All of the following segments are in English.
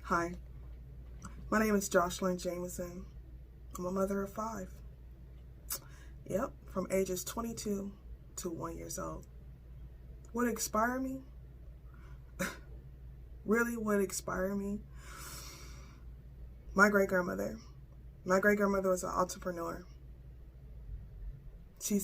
Hi, my name is Jocelyn Jameson. I'm a mother of 5. Yep, from ages 22 to 1 year old. What inspired me? Really, what inspired me? My great-grandmother. My great-grandmother was an entrepreneur. She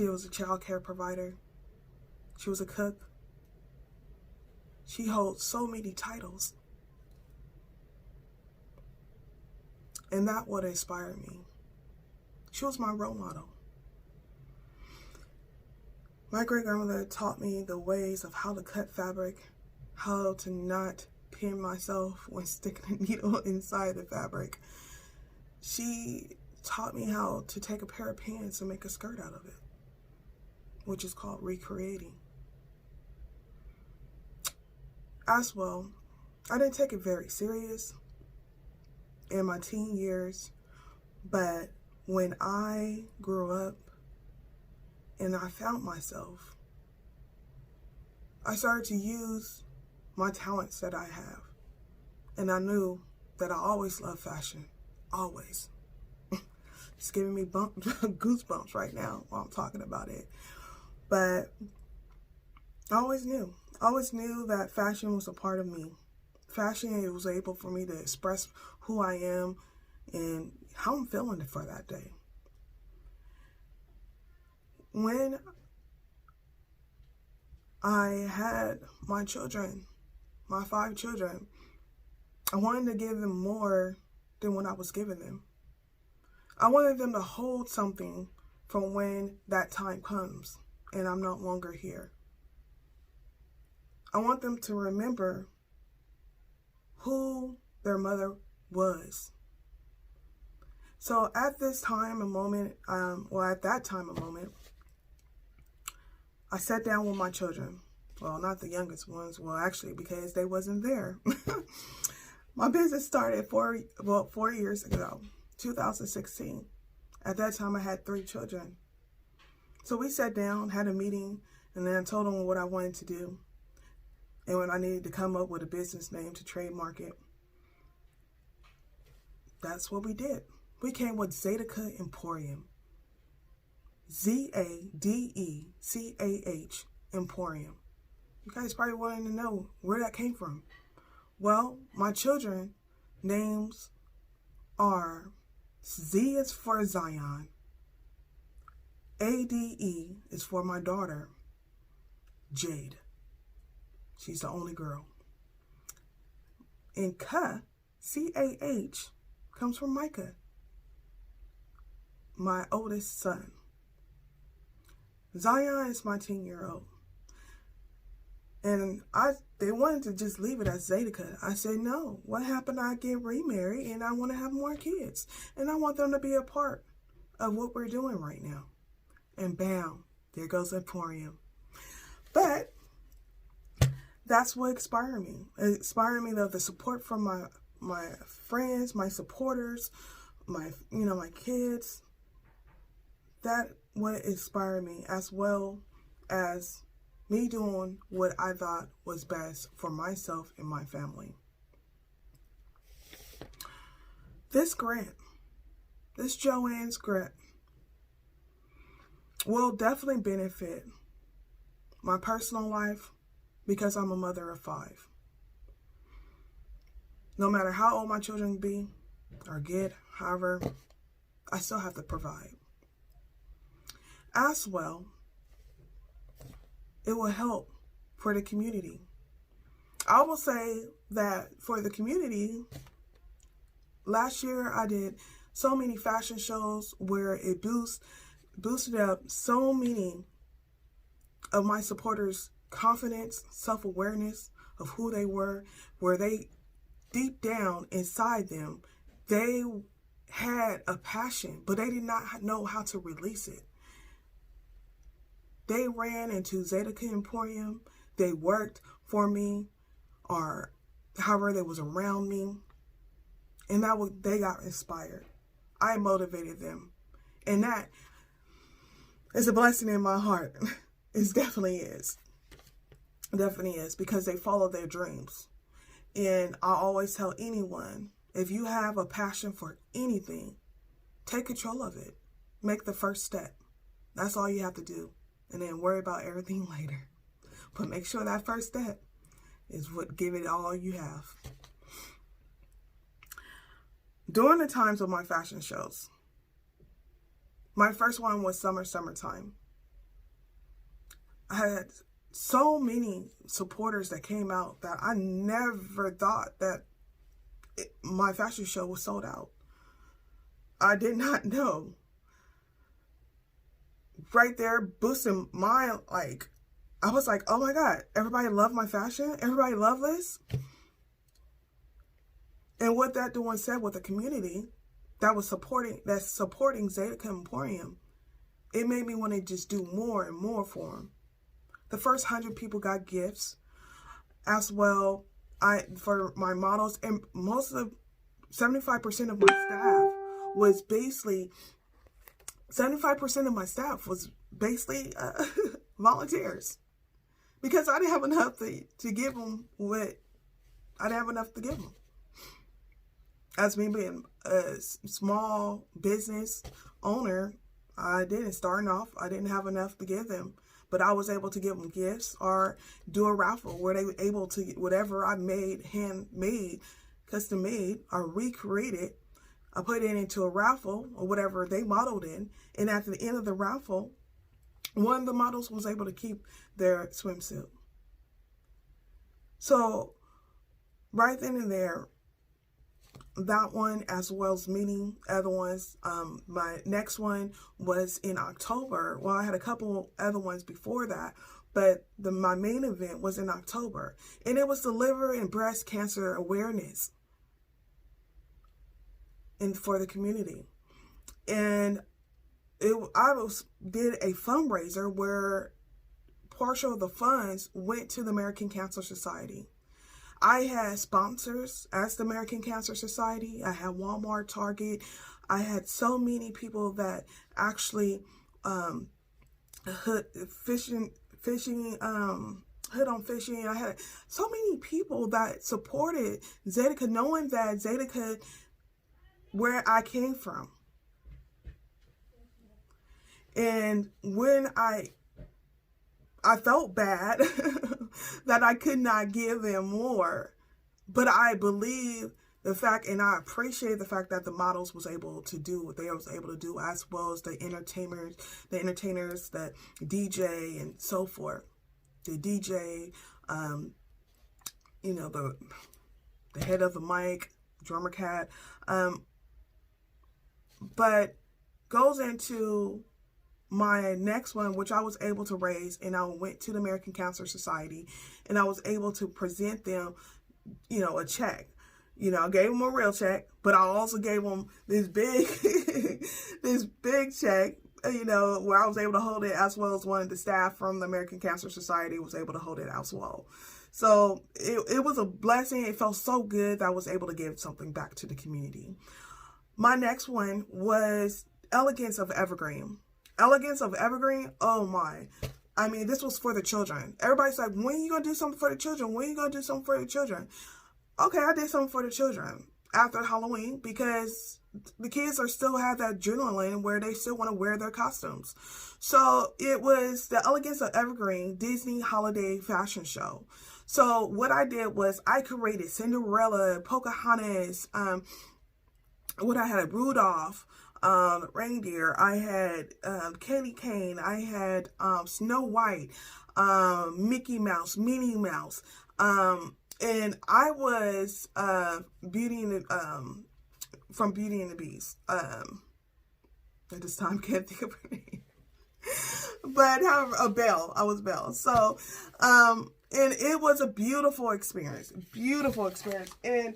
was a child care provider. She was a cook. She holds so many titles. And that would inspire me. She was my role model. My great-grandmother taught me the ways of how to cut fabric, how to not pin myself when sticking a needle inside the fabric. She taught me how to take a pair of pants and make a skirt out of it, which is called recreating. As well, I didn't take it very serious in my teen years, but when I grew up and I found myself, I started to use my talents that I have. And I knew that I always loved fashion. Always. It's giving me goosebumps right now while I'm talking about it. But I always knew that fashion was a part of me. Fashion, it was able for me to express who I am and how I'm feeling for that day. When I had my children, my 5 children, I wanted to give them more than what I was giving them. I wanted them to hold something from when that time comes and I'm no longer here. I want them to remember who their mother was. So at this time and moment, at that time and moment, I sat down with my children. Well, not the youngest ones. Well, actually, because they wasn't there. My business started 4 years ago, 2016. At that time, I had 3 children. So we sat down, had a meeting, and then I told them what I wanted to do. And when I needed to come up with a business name to trademark it. That's what we did. We came with Zadecah Emporium. Zadecah Emporium. You guys probably wanting to know where that came from. Well, my children names are Z is for Zion. ADE is for my daughter, Jade. She's the only girl. And C-A-H, comes from Micah, my oldest son. Zion is my 10-year-old. And they wanted to just leave it as Zadecah. I said, no. What happened? I get remarried and I want to have more kids. And I want them to be a part of what we're doing right now. And bam, there goes Emporium. But that's what inspired me. It inspired me, though, the support from my friends, my supporters, my kids. That what inspired me, as well as me doing what I thought was best for myself and my family. This grant, this Joanns grant, will definitely benefit my personal life because I'm a mother of 5. No matter how old my children be or get, however, I still have to provide. As well, it will help for the community. I will say that for the community, last year I did so many fashion shows where it boosted up so many of my supporters' confidence, self-awareness of who they were, where they, deep down inside them, they had a passion, but they did not know how to release it. They ran into Zadecah Emporium. They worked for me, or however they was around me, and they got inspired. I motivated them, and that is a blessing in my heart. It definitely is. It definitely is, because they follow their dreams. And I always tell anyone, if you have a passion for anything, take control of it. Make the first step. That's all you have to do. And then worry about everything later. But make sure that first step is what give it all you have. During the times of my fashion shows, my first one was summertime. I had so many supporters that came out that I never thought that my fashion show was sold out. I did not know. Right there, boosting my, I was like, oh my God, everybody loved my fashion? Everybody loved this? And what that doing said with the community that's supporting Zydeco Emporium, it made me want to just do more and more for them. The first 100 people got gifts as well. For my models, and 75% of my staff was basically volunteers, because I didn't have enough to give them I didn't have enough to give them. As me being a small business owner, starting off, I didn't have enough to give them. But I was able to give them gifts or do a raffle where they were able to, whatever I made, handmade, custom made, or recreated, I put it into a raffle or whatever they modeled in. And at the end of the raffle, one of the models was able to keep their swimsuit. So right then and there, that one, as well as many other ones. My next one was in October. Well, I had a couple other ones before that, but my main event was in October, and it was the liver and breast cancer awareness for the community. And I did a fundraiser where partial of the funds went to the American Cancer Society. I had sponsors as the American Cancer Society. I had Walmart, Target. I had so many people that actually hood on fishing. I had so many people that supported Zydeco, knowing that Zydeco, where I came from. And when I felt bad that I could not give them more, but I believe the fact, and I appreciate the fact that the models was able to do what they was able to do, as well as the entertainers, the DJ and so forth. The DJ, the head of the mic, drummer cat, but goes into my next one, which I was able to raise, and I went to the American Cancer Society, and I was able to present them, a check. I gave them a real check, but I also gave them this big, this big check, where I was able to hold it, as well as one of the staff from the American Cancer Society was able to hold it as well. So it was a blessing. It felt so good that I was able to give something back to the community. My next one was Elegance of Evergreen. Elegance of Evergreen, oh my. I mean, this was for the children. Everybody's like, when are you going to do something for the children? When are you going to do something for the children? Okay, I did something for the children after Halloween, because the kids still have that adrenaline where they still want to wear their costumes. So it was the Elegance of Evergreen Disney Holiday Fashion Show. So what I did was I created Cinderella, Pocahontas, I had Rudolph, reindeer. I had Candy Cane. I had Snow White, Mickey Mouse, Minnie Mouse, and I was from Beauty and the Beast. At this time, can't think of her name, but however, I was Belle. So, and it was a beautiful experience, and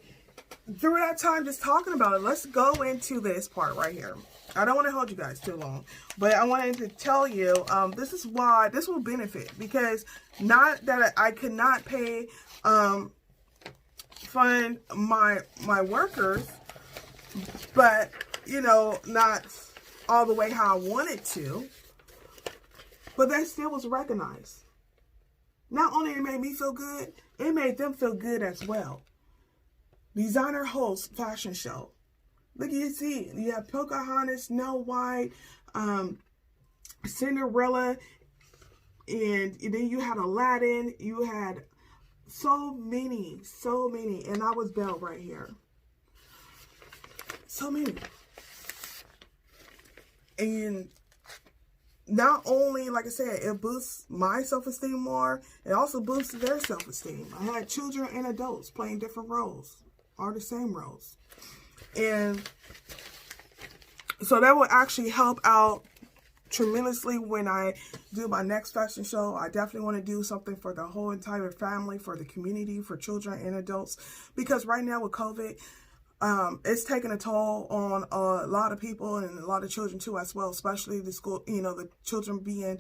through that time, just talking about it, let's go into this part right here. I don't want to hold you guys too long, but I wanted to tell you, this is why this will benefit, because not that I could not pay, fund my workers, but, not all the way how I wanted to, but that still was recognized. Not only it made me feel good, it made them feel good as well. designer host fashion show. Look, you see, you have Pocahontas, Snow White, Cinderella, and then you had Aladdin. You had so many, and I was Belle right here. So many. And not only, like I said, it boosts my self-esteem more, it also boosts their self-esteem. I had children and adults playing different roles, or the same roles. And so that will actually help out tremendously when I do my next fashion show. I definitely want to do something for the whole entire family, for the community, for children and adults. Because right now with COVID, it's taking a toll on a lot of people and a lot of children too as well, especially the school, the children being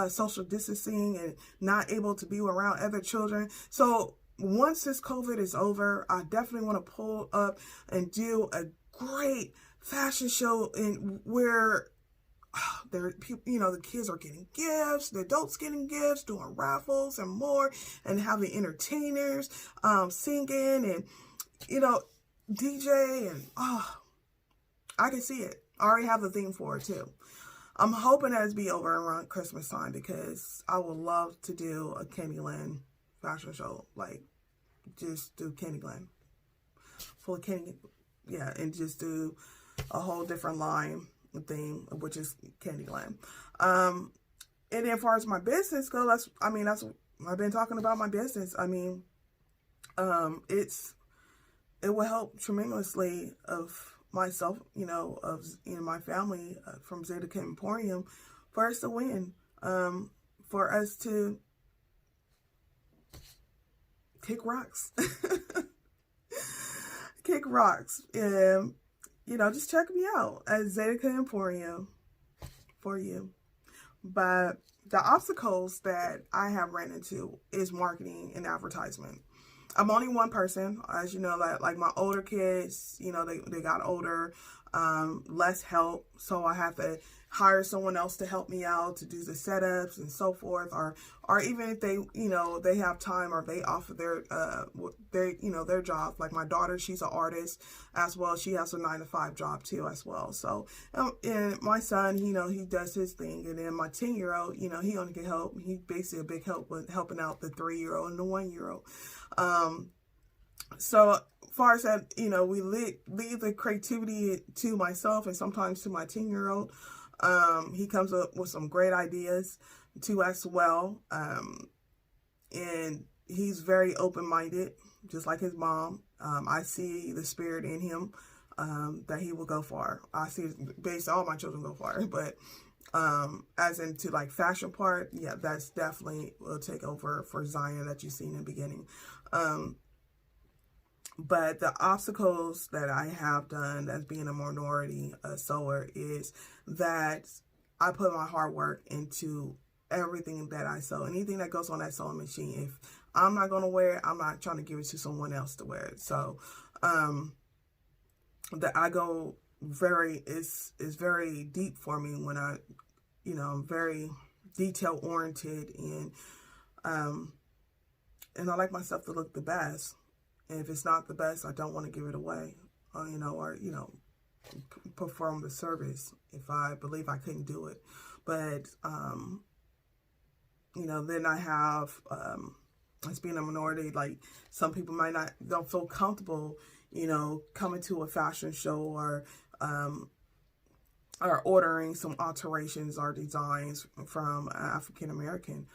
social distancing and not able to be around other children. So once this COVID is over, I definitely want to pull up and do a great fashion show in where the kids are getting gifts, the adults getting gifts, doing raffles and more, and having entertainers singing and DJ, and I can see it. I already have the theme for it too. I'm hoping that it's be over around Christmas time, because I would love to do a Candyland fashion show, like just do Candyland, full of candy, and just do a whole different line theme, which is Candyland. And then as far as my business goes, that's I've been talking about my business. It will help tremendously of myself, of my family, from Zedekiah Emporium, for us to win, for us to kick rocks, kick rocks, and just check me out at Zedekiah Emporium for you. But the obstacles that I have ran into is marketing and advertisement. I'm only one person, as you know, like my older kids, they got older, less help. So I have to hire someone else to help me out to do the setups and so forth, or even if they, they have time or they offer their jobs. Like my daughter, she's an artist as well. She has a 9-to-5 job too as well. So, and my son, he does his thing. And then my 10-year-old, he only can help. He's basically a big help with helping out the 3-year-old and the 1-year-old. So far as that, we leave the creativity to myself and sometimes to my 10-year-old. He comes up with some great ideas too as well. And he's very open-minded, just like his mom. I see the spirit in him, that he will go far. I see basically all my children go far, but as into like fashion part, yeah, that's definitely will take over for Zion that you've seen in the beginning. But the obstacles that I have done as being a minority sewer is that I put my hard work into everything that I sew. Anything that goes on that sewing machine, if I'm not going to wear it, I'm not trying to give it to someone else to wear it. So that I go is very deep for me when I'm very detail oriented, and I like my stuff to look the best. And if it's not the best, I don't want to give it away, or perform the service if I believe I couldn't do it. But, then I have, as being a minority, like some people don't feel comfortable, coming to a fashion show or ordering some alterations or designs from African American.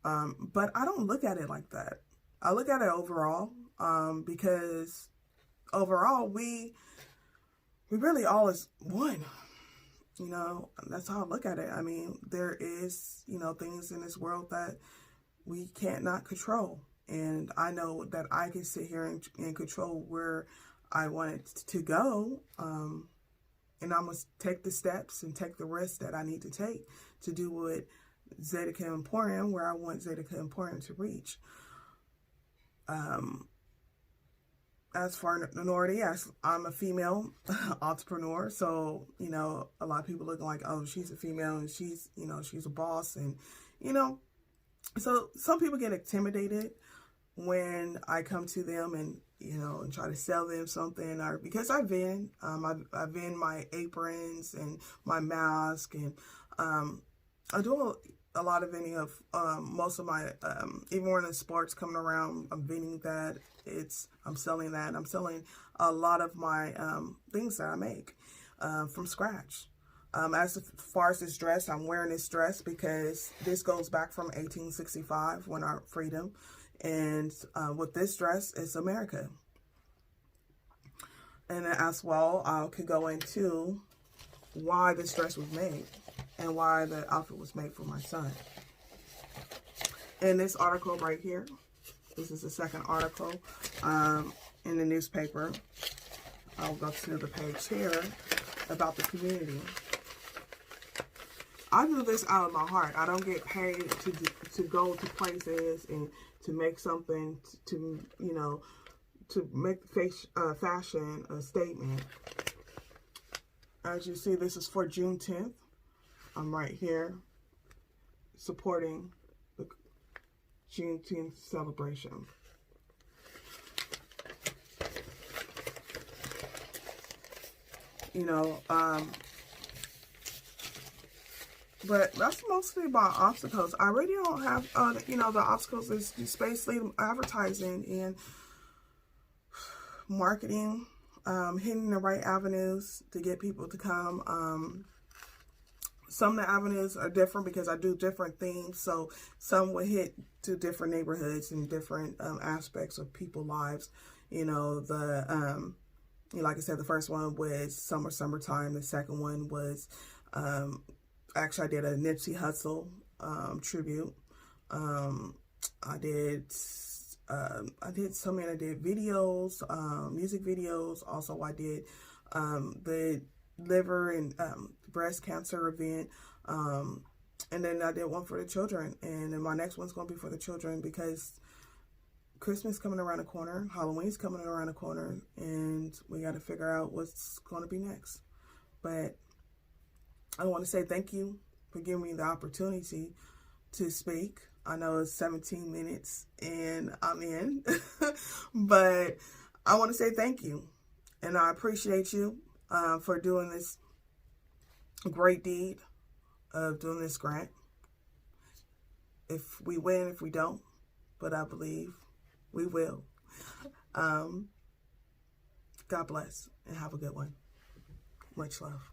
But I don't look at it like that. I look at it overall, because overall we really all is one. That's how I look at it. I mean, there is, things in this world that we can't not control. And I know that I can sit here and control where I want it to go. And I must take the steps and take the risks that I need to take to do what Zedekiah Emporium, where I want Zedekiah Emporium to reach. As for minority, I'm a female entrepreneur, so, a lot of people looking like, oh, she's a female and she's, she's a boss, and, so some people get intimidated when I come to them and, and try to sell them something, or because I vend, I vend my aprons and my mask, and I do a lot of vending of most of my, even when the sports coming around, I'm vending that. I'm selling that. I'm selling a lot of my things that I make from scratch. As far as this dress, I'm wearing this dress because this goes back from 1865 when our freedom. And with this dress, it's America. And as well, I could go into why this dress was made and why the outfit was made for my son. In this article right here, this is the second article in the newspaper. I'll go to the page here about the community. I do this out of my heart. I don't get paid to go to places and to make something to make fashion a statement. As you see, this is for June 10th. I'm right here supporting the Juneteenth celebration. But that's mostly about obstacles. I really don't have, the obstacles is just basically advertising and marketing, hitting the right avenues to get people to come. Some of the avenues are different because I do different themes. So some will hit to different neighborhoods and different aspects of people's lives. Like I said, the first one was summertime. The second one was, actually I did a Nipsey Hussle tribute. I did videos, music videos. Also, I did the liver and breast cancer event. And then I did one for the children. And then my next one's going to be for the children because Christmas coming around the corner, Halloween's coming around the corner, and we got to figure out what's going to be next. But I want to say thank you for giving me the opportunity to speak. I know it's 17 minutes and I'm in, but I want to say thank you. And I appreciate you for doing this great deed of doing this grant. If we win, if we don't, but I believe we will. God bless and have a good one. Much love.